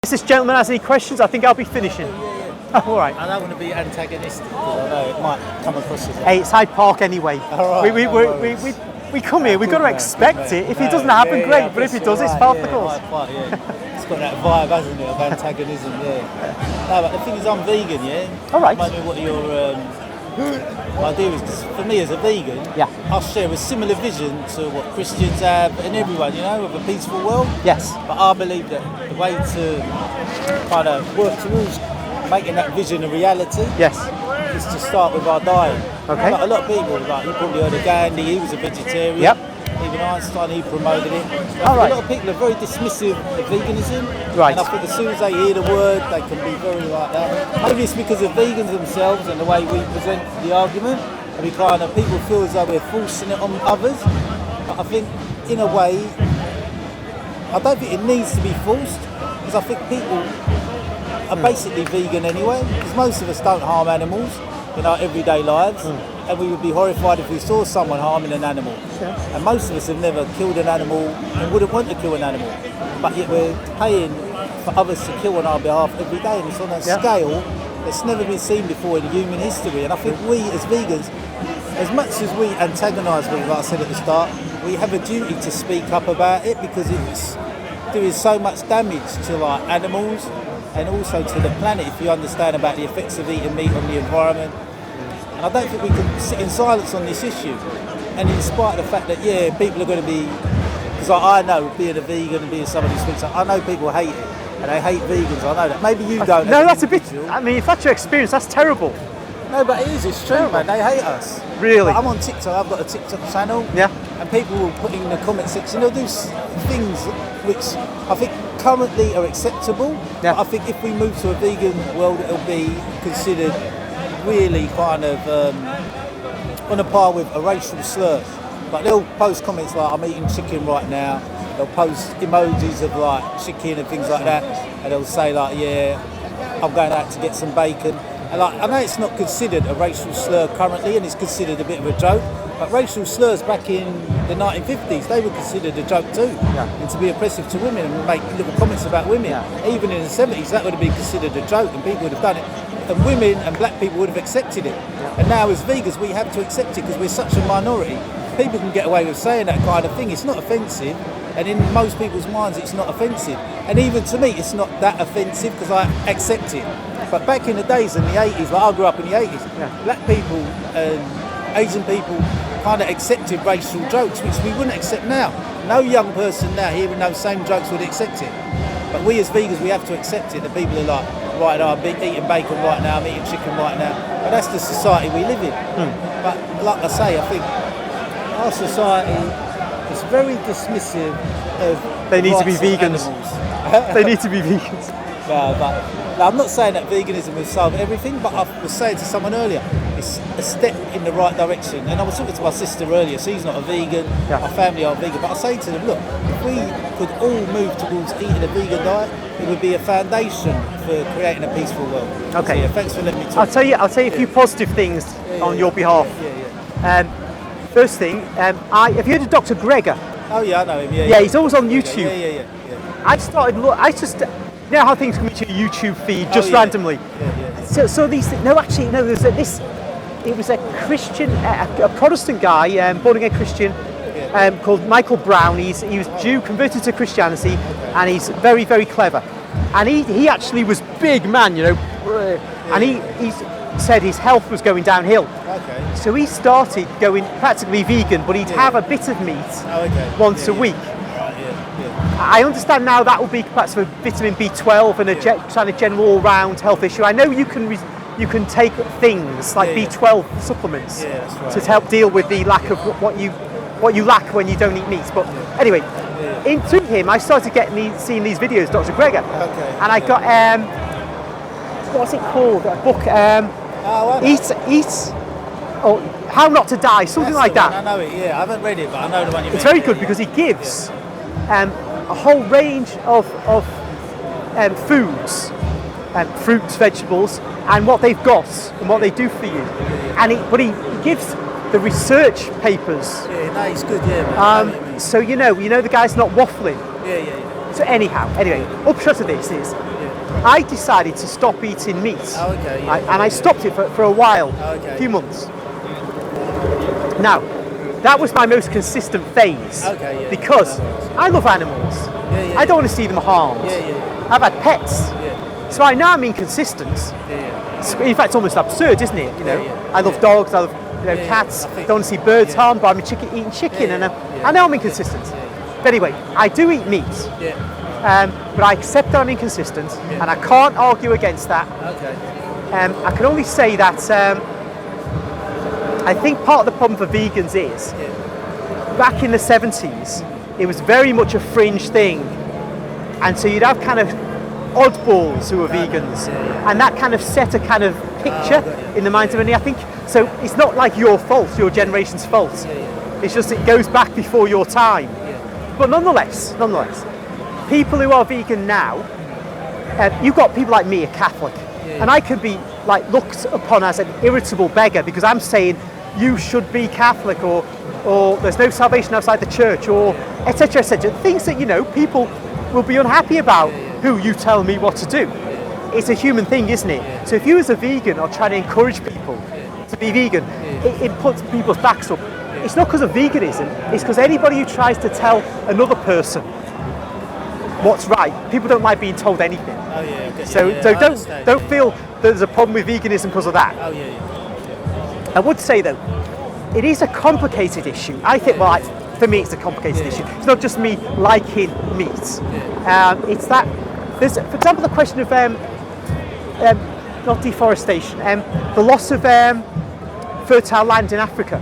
If this gentleman has any questions, I think I'll be finishing. Oh, all right. I don't want to be antagonistic because I know it might come across as Hey, it's Hyde Park anyway. All right, we come here, we've got to expect it. If it doesn't happen, great, but if it does, it's part of the course. It's got that vibe, hasn't it, of antagonism, No, but the thing is, I'm vegan, All right. I mean, what your idea is, 'cause for me as a vegan, I share a similar vision to what Christians have and everyone, of a peaceful world. Yes. But I believe that the way to kind of work towards making that vision a reality is to start with our diet. Okay. Like a lot of people, like you probably heard of Gandhi, he was a vegetarian. Yep. Even Einstein, he promoted it. All right. A lot of people are very dismissive of veganism. Right. And I think as soon as they hear the word, they can be very like that. Maybe it's because of vegans themselves and the way we present the argument. And we kind of, people feel as though we're forcing it on others. But I think, in a way, I don't think it needs to be forced. Because I think people are basically vegan anyway. Because most of us don't harm animals in our everyday lives. And we would be horrified if we saw someone harming an animal. And most of us have never killed an animal and wouldn't want to kill an animal. But yet we're paying for others to kill on our behalf every day. And it's on a scale that's never been seen before in human history. And I think we as vegans, as much as we antagonise people, like I said at the start, we have a duty to speak up about it because there is so much damage to like animals and also to the planet if you understand about the effects of eating meat on the environment. And I don't think we can sit in silence on this issue. And in spite of the fact that, people are going to be... Because I know, being a vegan and being somebody who speaks up, I know people hate it. And they hate vegans, I know that. Maybe you don't. No, that's a bit... I mean, if that's your experience, that's terrible. No, but it is. It's true, man. They hate us. Really? Like, I'm on TikTok. I've got a TikTok channel. Yeah. And people will put in the comment section, they'll do things which I think currently are acceptable. Yeah. But I think if we move to a vegan world, it'll be considered really kind of on a par with a racial slur. Like they'll post comments like, I'm eating chicken right now. They'll post emojis of like chicken and things like that. And they'll say like, I'm going out to get some bacon. And like, I know it's not considered a racial slur currently and it's considered a bit of a joke. But racial slurs back in the 1950s, they were considered a joke too. And to be oppressive to women and make little comments about women. Even in the 70s, that would have been considered a joke and people would have done it. And women and black people would have accepted it. And now as vegans, we have to accept it because we're such a minority. People can get away with saying that kind of thing. It's not offensive. And in most people's minds, it's not offensive. And even to me, it's not that offensive because I accept it. But back in the days in the 80s, like I grew up in the 80s, black people and Asian people kind of accepted racial jokes, which we wouldn't accept now. No young person now hearing those same jokes would accept it. But we as vegans, we have to accept it. The people are like, right, I'm eating bacon right now, I'm eating chicken right now. But that's the society we live in. But like I say, I think our society is very dismissive of They need to be vegans. They need to be vegans. But I'm not saying that veganism will solve everything, but I was saying to someone earlier, it's a step in the right direction. And I was talking to my sister earlier, she's not a vegan, our family are vegan, but I say to them, look, if we could all move towards eating a vegan diet, it would be a foundation for creating a peaceful world. Okay. So, yeah, thanks for letting me talk. I'll tell you a few positive things on your behalf. First thing, have you heard of Dr. Greger? Oh yeah, I know him. Yeah, he's always on YouTube. Yeah. I just, you know how things come into your YouTube feed just randomly. So these things, there's this. It was a Christian, a Protestant guy, born again Christian, called Michael Brown. He was Jew, converted to Christianity, and he's very, very clever. And he actually was big man, and he said his health was going downhill. Okay. So he started going practically vegan, but he'd have a bit of meat once a week. I understand now that will be perhaps for vitamin B12 and a kind of general all-round health issue. I know you can take things like B12 supplements to help deal with the lack of what you lack when you don't eat meat. But anyway, into him, I started seeing these videos, Dr. Greger, and I got what's it called? A book, How Not to Die, something like that. I know it. I haven't read it, but I know the one you mean. It's very good because he gives a whole range of foods, fruits, vegetables, and what they've got and what they do for you. But he gives the research papers. Yeah, no, he's good. Yeah, man. So you know the guy's not waffling. Yeah. So anyway, upshot of this is, I decided to stop eating meat. Oh, okay. Yeah. And I stopped it for a while, Okay. a few months. Now, that was my most consistent phase. Okay, yeah. Because I love animals. Yeah. I don't want to see them harmed. Yeah. I've had pets. Yeah. So I know I'm inconsistent. Yeah. In fact, it's almost absurd, isn't it? You know, Yeah. I love dogs, I love Yeah, cats, I think- don't want to see birds yeah. harmed, but I'm eating chicken, and I know I'm inconsistent. But anyway, I do eat meat, Yeah. but I accept that I'm inconsistent, and I can't argue against that. Okay. I can only say that I think part of the problem for vegans is, back in the 70s, it was very much a fringe thing, and so you'd have kind of oddballs who were vegans, and that kind of set a kind of picture in the minds of many. I think so. It's not like your fault, your generation's fault. It's just it goes back before your time. But nonetheless, people who are vegan now, you've got people like me, a Catholic, and I could be like looked upon as an irritable beggar because I'm saying you should be Catholic, or there's no salvation outside the church, or etc. etc. Things that people will be unhappy about who you tell me what to do. It's a human thing, isn't it? So if you as a vegan are trying to encourage people to be vegan, it puts people's backs up. It's not because of veganism, it's because anybody who tries to tell another person what's right, people don't like being told anything. Oh yeah. Okay. So, yeah, so I don't understand. don't feel there's a problem with veganism because of that. Oh yeah. I would say though, it is a complicated issue. I think, for me, it's a complicated issue. It's not just me liking meat. It's that there's, for example, the question of not deforestation, the loss of fertile land in Africa.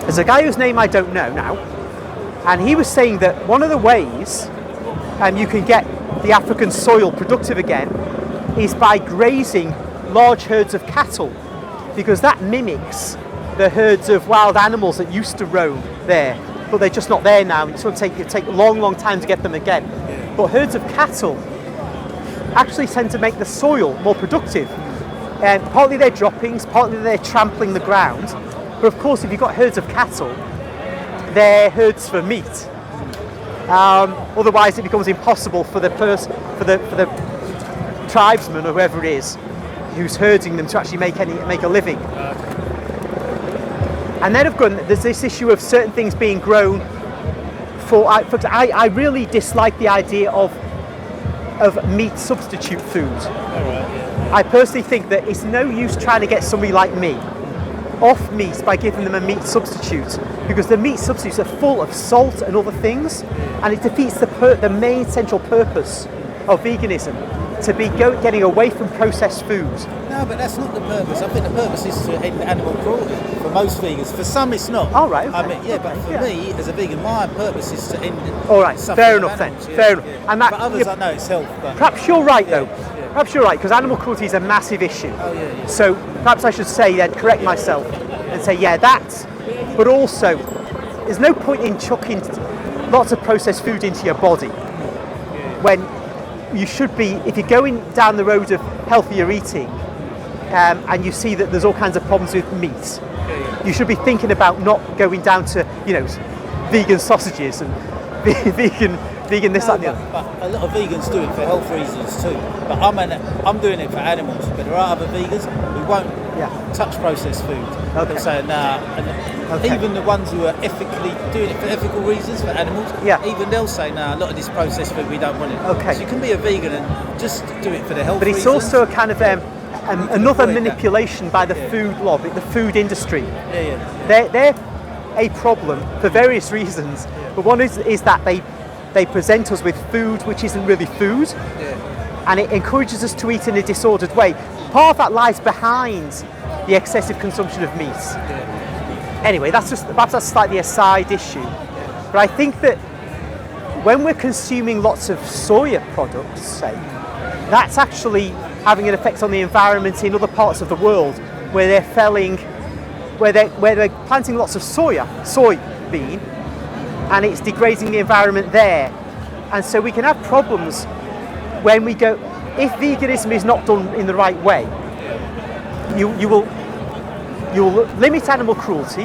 There's a guy whose name I don't know now, and he was saying that one of the ways you can get the African soil productive again is by grazing large herds of cattle, because that mimics the herds of wild animals that used to roam there, but they're just not there now. It's going to take a long time to get them again. But herds of cattle actually tend to make the soil more productive. And partly they're droppings, partly they're trampling the ground. But of course, if you've got herds of cattle, they're herds for meat. Otherwise, it becomes impossible for the tribesman or whoever it is who's herding them to actually make a living. And then, of course, there's this issue of certain things being grown for. I really dislike the idea of meat substitute food. I personally think that it's no use trying to get somebody like me off meat by giving them a meat substitute, because the meat substitutes are full of salt and other things, and it defeats the main central purpose of veganism, to be getting away from processed food. No, but that's not the purpose. I think the purpose is to end animal cruelty for most vegans. For some, it's not. All right. Okay. I mean, yeah, but for me, as a vegan, my purpose is to end. All right. suffering Fair of enough then. animals, yeah, Fair enough. yeah. And that, for others, I know it's health. But perhaps you're right though. yeah. Perhaps you're right, because animal cruelty is a massive issue. Oh yeah. So perhaps I should say then, correct myself and say, yeah, that. But also, there's no point in chucking lots of processed food into your body when you should be, if you're going down the road of healthier eating, and you see that there's all kinds of problems with meat, you should be thinking about not going down to, vegan sausages and vegan this, that, and the other. But a lot of vegans do it for health reasons too. But I'm doing it for animals. But there are other vegans who won't touch processed food. Okay. They'll say nah. And even the ones who are ethically doing it for ethical reasons for animals, even they'll say nah. A lot of this processed food we don't want it. Okay. So you can be a vegan and just do it for the health. But it's reasons. also a kind of another avoid that. manipulation by the food lobby, the food industry. Yeah. They're a problem for various reasons. But one is that they present us with food which isn't really food, and it encourages us to eat in a disordered way. Part of that lies behind the excessive consumption of meat. Anyway, perhaps that's slightly a side issue. But I think that when we're consuming lots of soya products, say, that's actually having an effect on the environment in other parts of the world where they're planting lots of soybean, and it's degrading the environment there. And so we can have problems when we go, if veganism is not done in the right way, you will limit animal cruelty,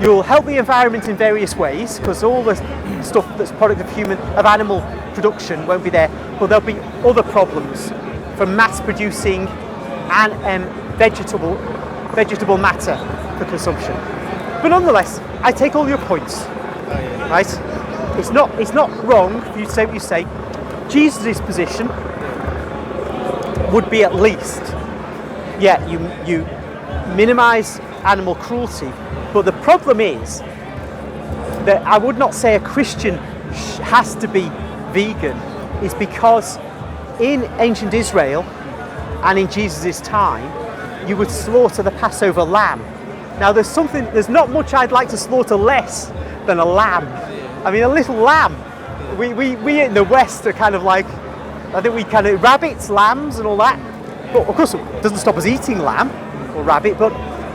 You'll help the environment in various ways because all the stuff that's product of animal production won't be there, but there'll be other problems from mass producing and vegetable matter for consumption. But nonetheless, I take all your points. Right? It's not wrong for you to say what you say. Jesus' position would be at least, yeah, you minimise animal cruelty, but the problem is that I would not say a Christian has to be vegan, is because in ancient Israel and in Jesus' time, you would slaughter the Passover lamb. Now there's not much I'd like to slaughter less than a lamb. I mean, a little lamb. We in the West are kind of like, I think we kind of rabbits, lambs and all that. But of course it doesn't stop us eating lamb or rabbit, but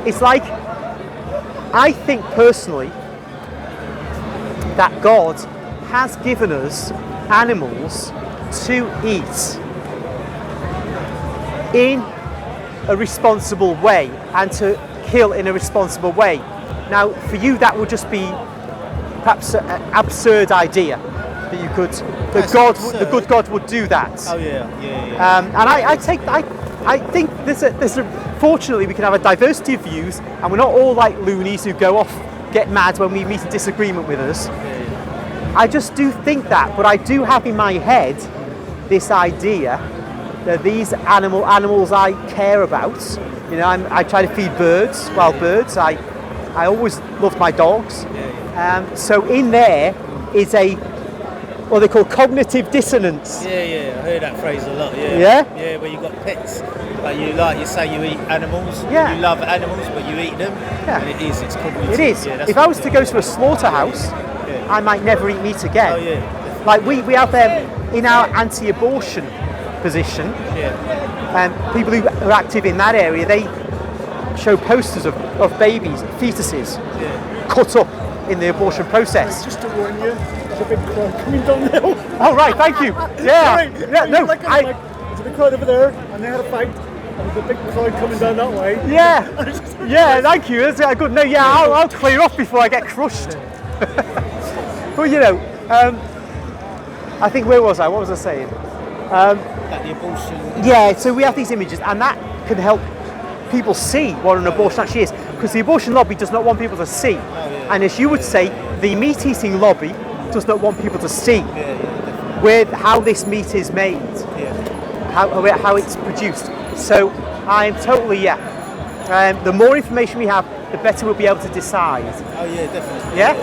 it's like, I think personally that God has given us animals to eat in a responsible way and to kill in a responsible way. Now, for you, that would just be perhaps an absurd idea that you could, the good God would do that. Oh yeah. And I think fortunately we can have a diversity of views, and we're not all like loonies who go off, get mad when we meet a disagreement with us. I just do think that, but I do have in my head this idea that these animals I care about, you know, I try to feed birds, wild birds. I always loved my dogs. So in there is what they call cognitive dissonance. Yeah, I heard that phrase a lot. Yeah, where you got pets, like you say you eat animals. Yeah. You love animals, but you eat them. Yeah. And it's cognitive. It is. Yeah, If I was to go to a slaughterhouse, I might never eat meat again. Oh yeah. Like we have in our anti-abortion position, people who are active in that area, they show posters of babies, fetuses, cut up in the abortion process. Just to warn you, there's a big crowd coming down now. Oh right, thank you. Yeah, no, there's a big crowd over there, and they had a fight. And there's a big crowd coming down that way. yeah, thank you. That's good. No, yeah, I'll clear off before I get crushed. But you know, I think where was I? What was I saying? Like the abortion. Yeah, so we have these images, and that can help people see what an abortion actually is, because the abortion lobby does not want people to see. And as you would say, the meat eating lobby does not want people to see where how this meat is made, how it's produced. So I'm totally the more information we have, the better we'll be able to decide. Oh yeah, definitely. Yeah?